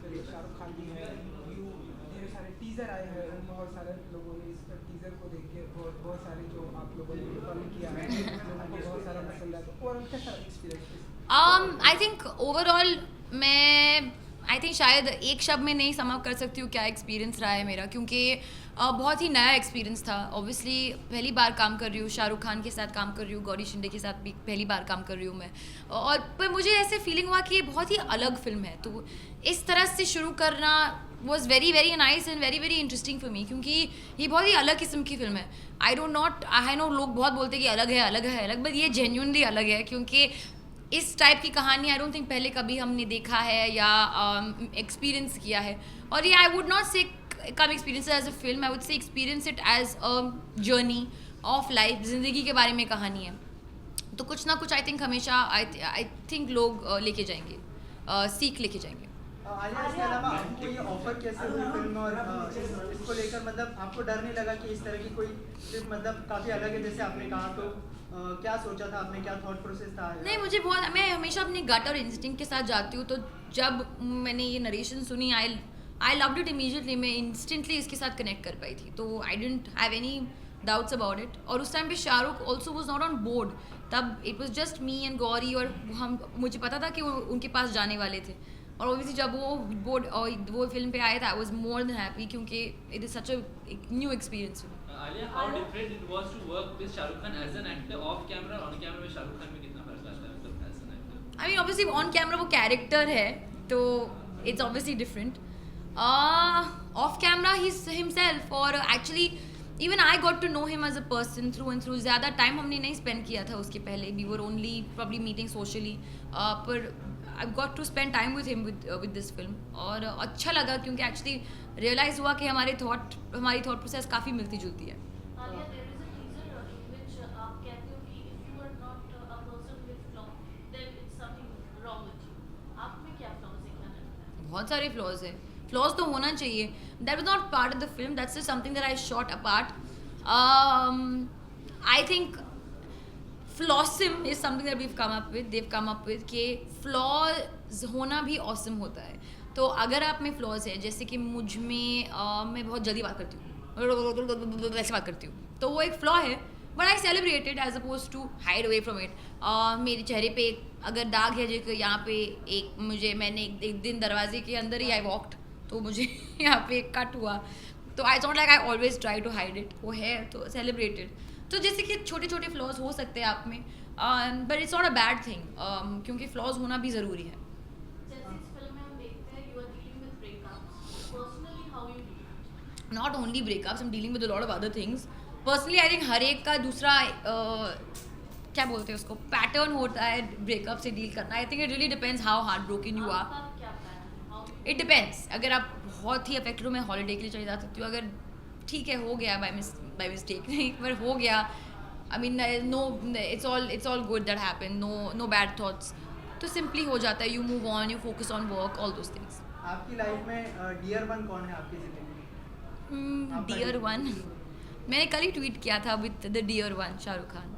शाहरुख खान भी है, यू ढेर सारे टीज़र आए हैं, बहुत सारे लोगों ने इस टीज़र को देख के बहुत बहुत सारे जो आप लोगों ने कमेंट किया है, लोगों को बहुत सारा पसंद आया, तो और कैसा एक्सपीरियंस? आई थिंक ओवरऑल मैं आई थिंक शायद एक शब्द में नहीं सम अप कर सकती हूँ क्या एक्सपीरियंस रहा है मेरा, क्योंकि बहुत ही नया एक्सपीरियंस था। ऑब्वियसली पहली बार काम कर रही हूँ, शाहरुख खान के साथ काम कर रही हूँ, गौरी शिंदे के साथ भी पहली बार काम कर रही हूँ मैं। और पर मुझे ऐसे फीलिंग हुआ कि ये बहुत ही अलग फिल्म है, तो इस तरह से शुरू करना was very very nice and very very interesting for me, क्योंकि ये बहुत ही अलग किस्म की फिल्म है। आई नो लोग बहुत बोलते हैं कि अलग है अलग है अलग, बट ये जेन्यूनली अलग है, क्योंकि इस टाइप की कहानी आई डोंट थिंक पहले कभी हमने देखा है या एक्सपीरियंस किया है। और ये आई would not say come experience as a film, I would say experience it as a journey of life, ज़िंदगी के बारे में कहानी है। तो कुछ ना कुछ आई थिंक हमेशा आई थिंक लोग लेके जाएंगे, सीख लेके जाएंगे। आलिया, इसके अलावा आपको ये ऑफर कैसे हुई फिल्म, और इसको लेकर मतलब आपको डर नहीं लगा कि इस तरह की कोई फिल्म मतलब काफ़ी अलग है जैसे आपने कहा, तो क्या सोचा था आपने, क्या थॉट प्रोसेस था? नहीं, मुझे बहुत, मैं हमेशा अपने गट और इंस्टिंक्ट के साथ जाती हूँ, तो जब मैंने ये नरेशन सुनी आई लव्ड इट इमीडिएटली, मैं इंस्टेंटली इसके साथ कनेक्ट कर पाई थी, तो I didn't have any doubts about it. और उस टाइम पे Shahrukh also was not on board, तब it was just me and Gauri, और हम मुझे पता था कि वो उनके पास जाने वाले थे। और ओबियसली जब वो बोर्ड और वो फिल्म पे आए थे, I was more than happy, क्योंकि it is such a new experience. Alia, how different it was to work with Shah Rukh Khan as an actor off camera और on camera में Shah Rukh Khan में कितना फर्क आता है मतलब as an actor? I mean obviously on camera वो character है, तो it's obviously different. Off camera he himself, और actually even I got to know him as a person through and through. ज़्यादा टाइम हमने नहीं स्पेंड किया था उसके पहले, we were only probably meeting socially, पर I got to spend time with him with this film, और अच्छा लगा, क्योंकि एक्चुअली रियलाइज़ हुआ कि हमारी थॉट प्रोसेस काफ़ी मिलती जुलती है। Alia, there is a teaser in which आप कहते हो कि if you are not a person with flaw, then it's something wrong with you. आप में क्या flaws है, क्या लगता है? बहुत सारे फ्लॉज है, फ्लॉज तो होना चाहिए, that was not part of the film, that's something that I shot apart. I think flawsome is something that we've come up with, they've come up with, कि फ्लॉज होना भी ऑसम होता है। तो अगर आप में फ्लॉज है, जैसे कि मुझ में मैं बहुत जल्दी बात करती हूँ, वैसे बात करती हूँ, तो वो एक फ्लॉ है, but I celebrated as opposed to hide away from it. मेरे चेहरे पे अगर दाग है, जो यहाँ पे मैंने एक दिन दरवाजे के अंदर ही आई वॉक्ड, तो मुझे यहाँ पे एक कट हुआ, तो I don't like, I always try to hide it, वो है तो सेलिब्रेटेड। तो जैसे कि छोटे छोटे फ्लॉज हो सकते हैं आप में, but it's not a bad thing, क्योंकि फ्लॉज होना भी ज़रूरी है। जैसे इस फिल्म में हम देखते हैं you are dealing with breakups. Personally, how you deal with it? Not only breakups, I am dealing with a lot of other things. Personally I think हर एक का दूसरा क्या बोलते हैं उसको, पैटर्न होता है ब्रेकअप से डील करना। I think it really depends how heartbroken you are. आपका क्या plan है? How you इट डिपेंड्स, अगर आप बहुत ही अफेक्टेड हो, मैं हॉलीडे के लिए चली जा सकती हूँ। अगर ठीक है, हो गया बाय मिस्टेक नहीं, पर हो गया, I mean no, it's all good that happen, no bad thoughts, तो सिंपली हो जाता है, you move on, you focus on work, all those things. आपकी लाइफ में डियर वन कौन है आपकी जिंदगी में? डियर वन, मैंने कल ही ट्वीट किया था with the dear one Shahrukh Khan.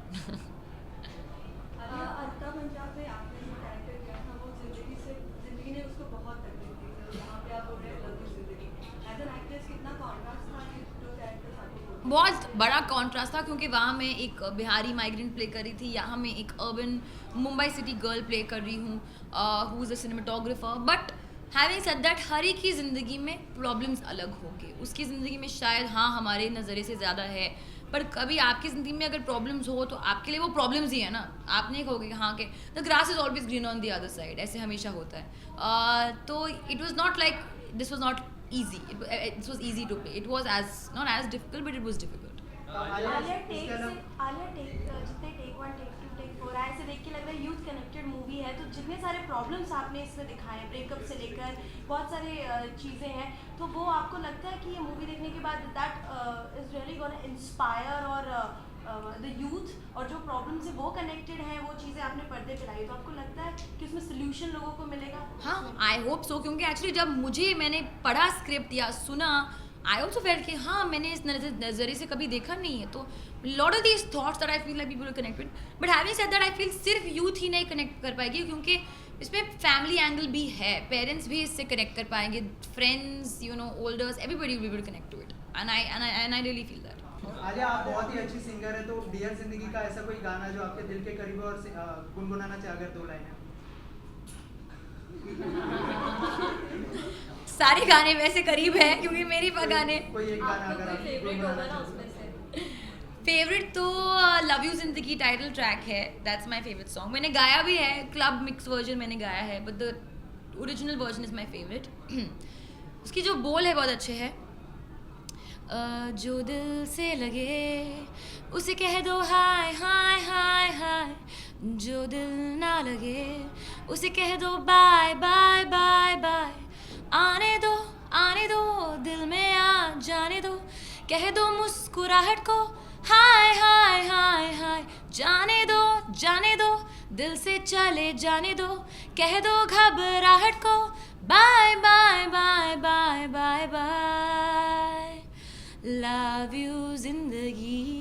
Alka Punjab में आपने जो कैरेक्टर किया था, वो जिंदगी ने उसको बहुत तकलीफ दी थी, जहाँ पे आप बोल रहे हैं लव यू जिंदगी, एज एन एक्ट्रेस कितना कॉन्ट्रास्ट था ये जो कैरेक्टर्स आपको? बहुत बड़ा कॉन्ट्रास्ट था, क्योंकि वहाँ मैं एक बिहारी माइग्रेंट प्ले कर रही थी, यहाँ मैं एक urban Mumbai city girl play कर रही हूँ who is a cinematographer. But having said that, हर एक की ज़िंदगी में प्रॉब्लम्स अलग होंगे। उसकी ज़िंदगी में शायद हाँ हमारे नज़रिए से ज़्यादा है, पर कभी आपकी ज़िंदगी में अगर प्रॉब्लम्स हो तो आपके लिए वो प्रॉब्लम्स ही है ना। आप नहीं कहोगे कि हाँ के the grass is always green on the other side, ऐसे हमेशा होता है। तो it was not like, this was not easy, it was easy to play, it was as not as difficult, but it was difficult. Alia take जितने take 1 take 2 take 4 आए, ऐसे देख के लग रहा है यूथ कनेक्टेड मूवी है, तो जितने सारे प्रॉब्लम्स आपने इसमें दिखाए हैं, ब्रेकअप से लेकर बहुत सारे चीज़ें हैं, तो वो आपको लगता है कि ये मूवी देखने के बाद that is really gonna inspire और द यूथ, और जो प्रॉब्लम्स है वो कनेक्टेड हैं, वो चीज़ें आपने पर्दे पे लाई, तो आपको लगता है कि उसमें सोल्यूशन लोगों को मिलेगा? हाँ, आई होप सो, क्योंकि एक्चुअली जब मैंने पढ़ा स्क्रिप्ट या सुना, आई ऑल्सो फेल्ट कि हाँ मैंने इस नज़रिए से कभी देखा नहीं है, तो lot of these thoughts that I feel like people are connected. But having said that, I feel सिर्फ यूथ ही नहीं कनेक्ट कर पाएगी, क्योंकि इसमें फैमिली एंगल भी है, पेरेंट्स भी इससे कनेक्ट कर पाएंगे, friends, you know, olders, everybody will be able to connect to it, and I really feel that. Alia, आप बहुत ही अच्छी सिंगर है, तो डियर जिंदगी का ऐसा कोई गाना जो आपके दिल के करीब है और गुनगुनाना चाहे अगर 2 लाइनें? सारे गाने वैसे करीब है क्योंकि मेरी गाने। कोई एक गाना आपका अगर कोई आप फेवरेट होगा ना गुनगुनाना उसमें चाहें? से? फेवरेट तो लव यू जिंदगी टाइटल ट्रैक है, दैट्स माय फेवरेट सॉन्ग। मैंने गाया भी है, क्लब मिक्स वर्जन मैंने गाया है, but the original version is my favourite. उसकी जो बोल है बहुत अच्छे है। जो दिल से लगे उसे कह दो हाय हाय हाय हाय, जो दिल ना लगे उसे कह दो बाय बाय बाय बाय, आने दो दिल में आ जाने दो, कह दो मुस्कुराहट को हाय हाय हाय हाय, जाने दो दिल से चले जाने दो, कह दो घबराहट को bye bye bye bye bye bye, love you जिंदगी।